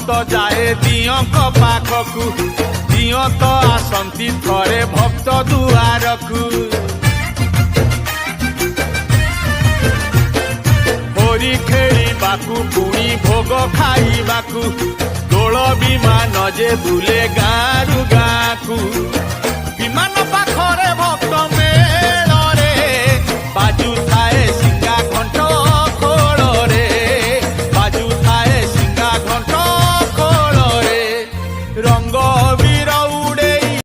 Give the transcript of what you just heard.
भक्त जाए दियंक पाखकु दिय तो आसंती थरे भक्त दुआरकु होरी खेलिबाकु पुणी भोग खाइबाकु दोल विमान जे बुले गारु गाकु